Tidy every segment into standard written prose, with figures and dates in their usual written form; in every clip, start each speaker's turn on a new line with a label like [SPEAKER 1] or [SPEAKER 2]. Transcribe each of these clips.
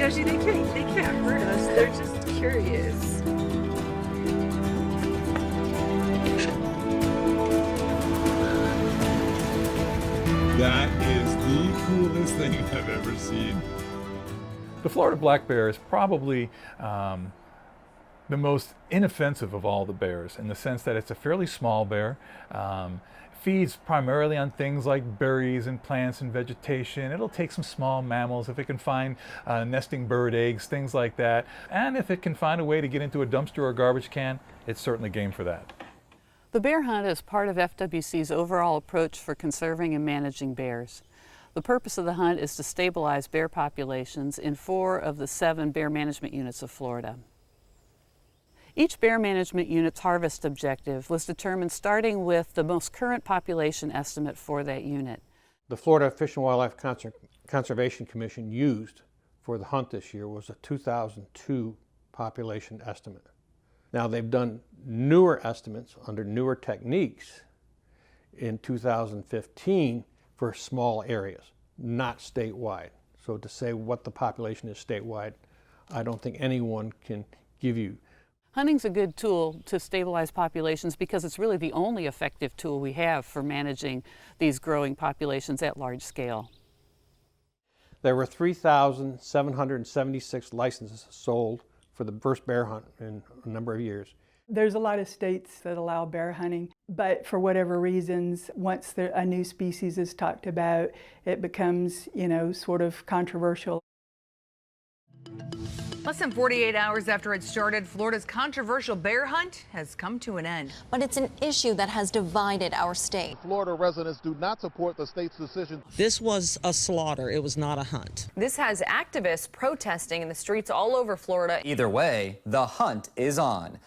[SPEAKER 1] Josie, they can't hurt us. They're just curious.
[SPEAKER 2] That is the coolest thing I've ever seen.
[SPEAKER 3] The Florida black bear is probably the most inoffensive of all the bears in the sense that it's a fairly small bear. Feeds primarily on things like berries and plants and vegetation. It'll take some small mammals if it can find nesting bird eggs, things like that. And if it can find a way to get into a dumpster or a garbage can, it's certainly game for that.
[SPEAKER 4] The bear hunt is part of FWC's overall approach for conserving and managing bears. The purpose of the hunt is to stabilize bear populations in 4 of the 7 bear management units of Florida. Each bear management unit's harvest objective was determined starting with the most current population estimate for that unit.
[SPEAKER 5] The Florida Fish and Wildlife Conservation Commission used for the hunt this year was a 2002 population estimate. Now they've done newer estimates under newer techniques in 2015 for small areas, not statewide. So to say what the population is statewide, I don't think anyone can give you.
[SPEAKER 4] Hunting's a good tool to stabilize populations because it's really the only effective tool we have for managing these growing populations at large scale.
[SPEAKER 5] There were 3,776 licenses sold for the first bear hunt in a number of years.
[SPEAKER 6] There's a lot of states that allow bear hunting, but for whatever reasons, once a new species is talked about, it becomes, sort of controversial.
[SPEAKER 7] Less than 48 hours after it started, Florida's controversial bear hunt has come to an end.
[SPEAKER 8] But it's an issue that has divided our state.
[SPEAKER 9] Florida residents do not support the state's decision.
[SPEAKER 10] This was a slaughter. It was not a hunt.
[SPEAKER 11] This has activists protesting in the streets all over Florida.
[SPEAKER 12] Either way, the hunt is on.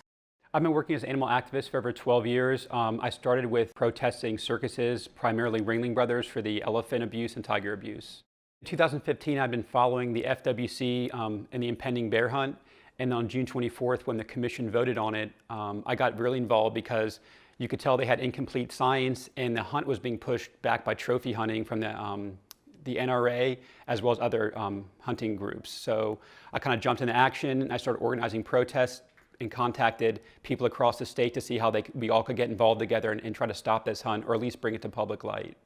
[SPEAKER 13] I've been working as an animal activist for over 12 years. I started with protesting circuses, primarily Ringling Brothers, for the elephant abuse and tiger abuse. In 2015, I've been following the FWC and the impending bear hunt. And on June 24th, when the commission voted on it, I got really involved because you could tell they had incomplete science and the hunt was being pushed back by trophy hunting from the NRA as well as other hunting groups. So I kind of jumped into action and I started organizing protests and contacted people across the state to see how we all could get involved together and try to stop this hunt or at least bring it to public light.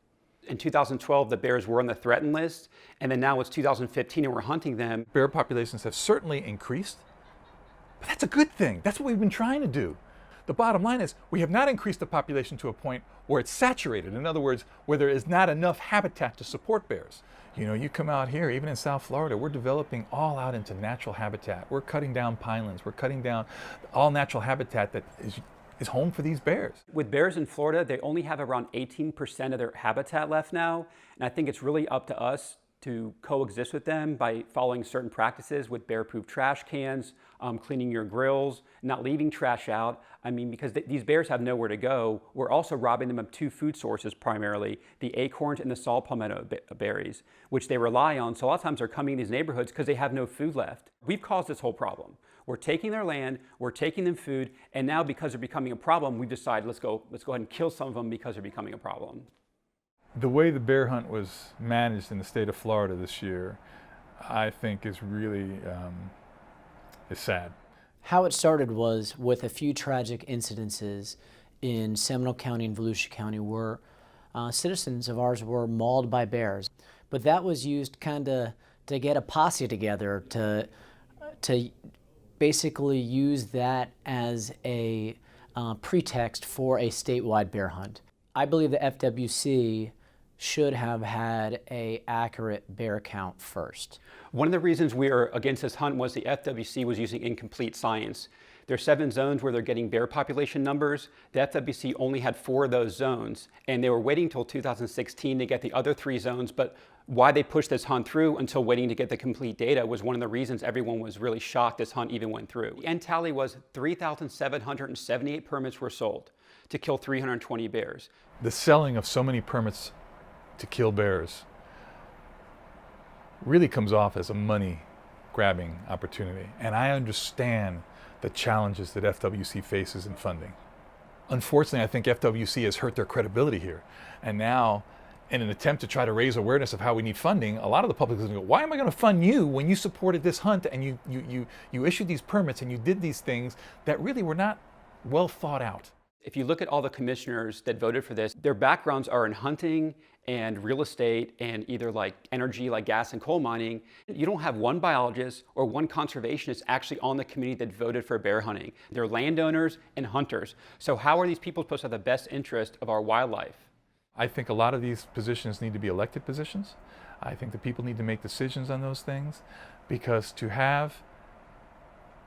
[SPEAKER 13] In 2012, the bears were on the threatened list, and then now it's 2015 and we're hunting them.
[SPEAKER 3] Bear populations have certainly increased, but that's a good thing. That's what we've been trying to do. The bottom line is we have not increased the population to a point where it's saturated. In other words, where there is not enough habitat to support bears. You come out here, even in South Florida, we're developing all out into natural habitat. We're cutting down pinelands. We're cutting down all natural habitat that is home for these bears.
[SPEAKER 13] With bears in Florida, they only have around 18% of their habitat left now. And I think it's really up to us to coexist with them by following certain practices with bear-proof trash cans, cleaning your grills, not leaving trash out. I mean, because these bears have nowhere to go. We're also robbing them of 2 food sources primarily, the acorns and the saw palmetto berries, which they rely on. So a lot of times they're coming in these neighborhoods because they have no food left. We've caused this whole problem. We're taking their land, we're taking them food, and now because they're becoming a problem, we've decided let's go ahead and kill some of them because they're becoming a problem.
[SPEAKER 3] The way the bear hunt was managed in the state of Florida this year, I think is really is sad.
[SPEAKER 14] How it started was with a few tragic incidences in Seminole County and Volusia County where citizens of ours were mauled by bears. But that was used kind of to get a posse together to basically use that as a pretext for a statewide bear hunt. I believe the FWC should have had an accurate bear count first.
[SPEAKER 13] One of the reasons we are against this hunt was the FWC was using incomplete science. There are 7 zones where they're getting bear population numbers. The FWC only had 4 of those zones, and they were waiting until 2016 to get the other 3 zones, but why they pushed this hunt through until waiting to get the complete data was one of the reasons everyone was really shocked this hunt even went through. The end tally was 3,778 permits were sold to kill 320 bears.
[SPEAKER 3] The selling of so many permits to kill bears really comes off as a money-grabbing opportunity. And I understand the challenges that FWC faces in funding. Unfortunately, I think FWC has hurt their credibility here. And now in an attempt to try to raise awareness of how we need funding, a lot of the public is going to go, why am I going to fund you when you supported this hunt and you issued these permits and you did these things that really were not well thought out?
[SPEAKER 13] If you look at all the commissioners that voted for this, their backgrounds are in hunting and real estate and either like energy, like gas and coal mining. You don't have one biologist or one conservationist actually on the committee that voted for bear hunting. They're landowners and hunters. So how are these people supposed to have the best interest of our wildlife?
[SPEAKER 3] I think a lot of these positions need to be elected positions. I think the people need to make decisions on those things, because to have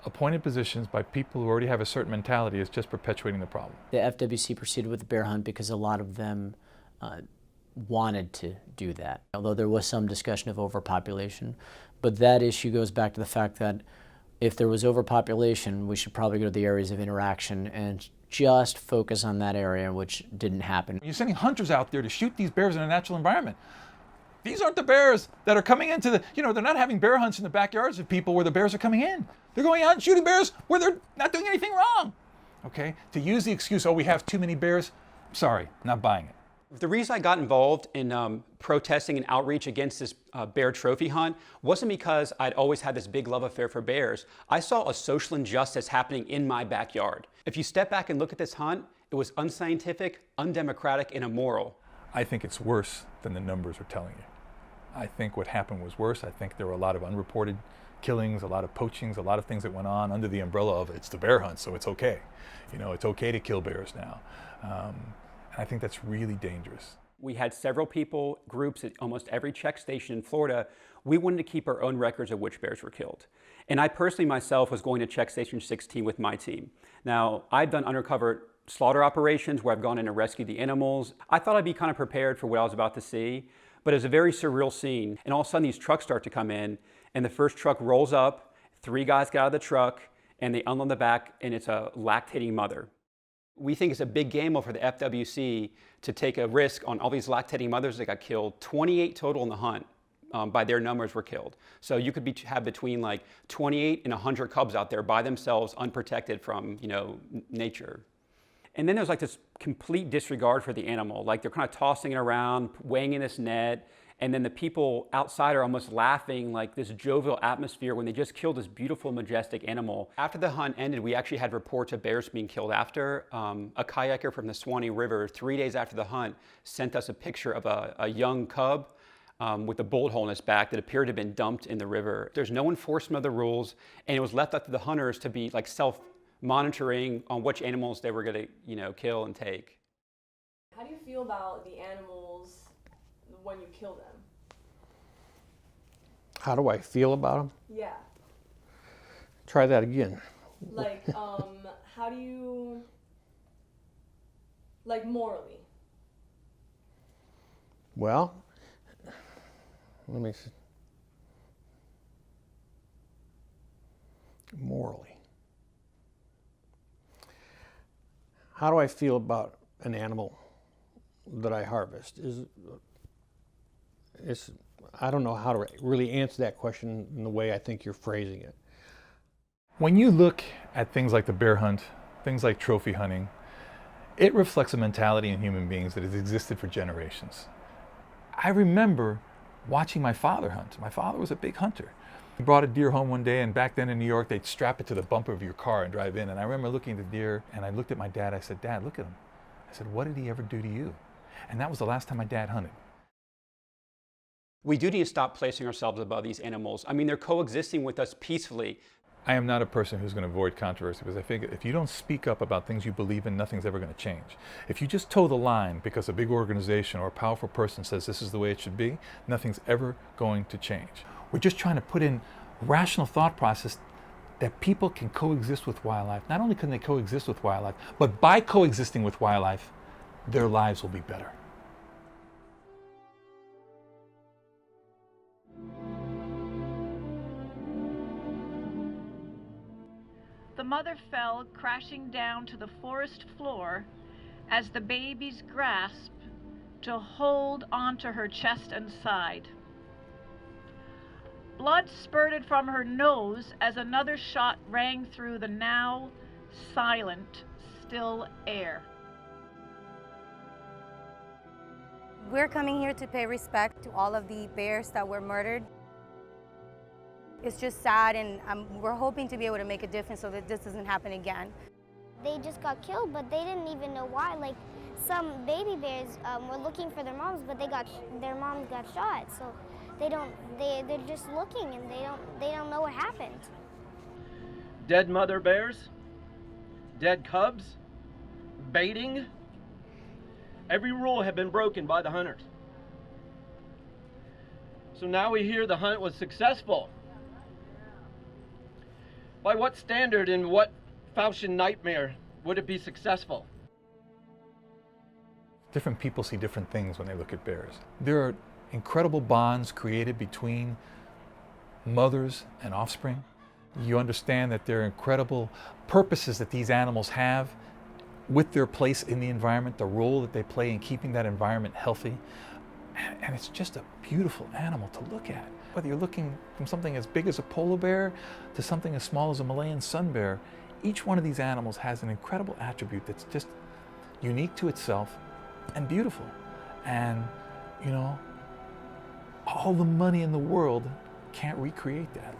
[SPEAKER 3] appointed positions by people who already have a certain mentality is just perpetuating the problem.
[SPEAKER 14] The FWC proceeded with the bear hunt because a lot of them wanted to do that, although there was some discussion of overpopulation. But that issue goes back to the fact that if there was overpopulation, we should probably go to the areas of interaction and just focus on that area, which didn't happen.
[SPEAKER 3] You're sending hunters out there to shoot these bears in a natural environment. These aren't the bears that are coming into the, they're not having bear hunts in the backyards of people where the bears are coming in. They're going out and shooting bears where they're not doing anything wrong. Okay? To use the excuse, oh, we have too many bears, sorry, not buying it.
[SPEAKER 13] The reason I got involved in protesting and outreach against this bear trophy hunt wasn't because I'd always had this big love affair for bears. I saw a social injustice happening in my backyard. If you step back and look at this hunt, it was unscientific, undemocratic, and immoral.
[SPEAKER 3] I think it's worse than the numbers are telling you. I think what happened was worse. I think there were a lot of unreported killings, a lot of poachings, a lot of things that went on under the umbrella of it's the bear hunt, so it's okay. It's okay to kill bears now. And I think that's really dangerous.
[SPEAKER 13] We had several people, groups at almost every check station in Florida. We wanted to keep our own records of which bears were killed. And I personally myself was going to check station 16 with my team. Now, I've done undercover slaughter operations where I've gone in and rescued the animals. I thought I'd be kind of prepared for what I was about to see, but it was a very surreal scene. And all of a sudden these trucks start to come in, and the first truck rolls up, 3 guys get out of the truck, and they unload the back, and it's a lactating mother. We think it's a big gamble for the FWC to take a risk on all these lactating mothers that got killed. 28 total in the hunt, by their numbers, were killed. So you could have between like 28 and 100 cubs out there by themselves, unprotected from nature. And then there's like this complete disregard for the animal. Like they're kind of tossing it around, weighing in this net, and then the people outside are almost laughing, like this jovial atmosphere when they just killed this beautiful, majestic animal. After the hunt ended, we actually had reports of bears being killed after. A kayaker from the Suwannee River, 3 days after the hunt, sent us a picture of a young cub with a bullet hole in its back that appeared to have been dumped in the river. There's no enforcement of the rules, and it was left up to the hunters to be like self-monitoring on which animals they were going to kill and take.
[SPEAKER 15] How do you feel about the animals when you kill them?
[SPEAKER 5] How do I feel about them?
[SPEAKER 15] Yeah.
[SPEAKER 5] Try that again.
[SPEAKER 15] Like, how do you, like, morally?
[SPEAKER 5] Well, let me see. Morally. How do I feel about an animal that I harvest? I don't know how to really answer that question in the way I think you're phrasing it.
[SPEAKER 3] When you look at things like the bear hunt, things like trophy hunting, it reflects a mentality in human beings that has existed for generations. I remember watching my father hunt. My father was a big hunter. He brought a deer home one day, and back then in New York, they'd strap it to the bumper of your car and drive in. And I remember looking at the deer, and I looked at my dad. I said, "Dad, look at him." I said, "What did he ever do to you?" And that was the last time my dad hunted.
[SPEAKER 13] We do need to stop placing ourselves above these animals. I mean, they're coexisting with us peacefully.
[SPEAKER 3] I am not a person who's going to avoid controversy, because I think if you don't speak up about things you believe in, nothing's ever going to change. If you just toe the line because a big organization or a powerful person says this is the way it should be, nothing's ever going to change. We're just trying to put in rational thought process that people can coexist with wildlife. Not only can they coexist with wildlife, but by coexisting with wildlife, their lives will be better.
[SPEAKER 16] The mother fell crashing down to the forest floor as the babies grasped to hold onto her chest and side. Blood spurted from her nose as another shot rang through the now silent, still air.
[SPEAKER 17] We're coming here to pay respect to all of the bears that were murdered. It's just sad, and we're hoping to be able to make a difference so that this doesn't happen again.
[SPEAKER 18] They just got killed, but they didn't even know why. Like, some baby bears were looking for their moms, but their moms got shot. So they're just looking, and they don't know what happened.
[SPEAKER 19] Dead mother bears, dead cubs, baiting. Every rule had been broken by the hunters. So now we hear the hunt was successful. By what standard and what Faustian nightmare would it be successful?
[SPEAKER 3] Different people see different things when they look at bears. There are incredible bonds created between mothers and offspring. You understand that there are incredible purposes that these animals have with their place in the environment, the role that they play in keeping that environment healthy. And it's just a beautiful animal to look at. Whether you're looking from something as big as a polar bear to something as small as a Malayan sun bear, each one of these animals has an incredible attribute that's just unique to itself and beautiful. And, you know, all the money in the world can't recreate that.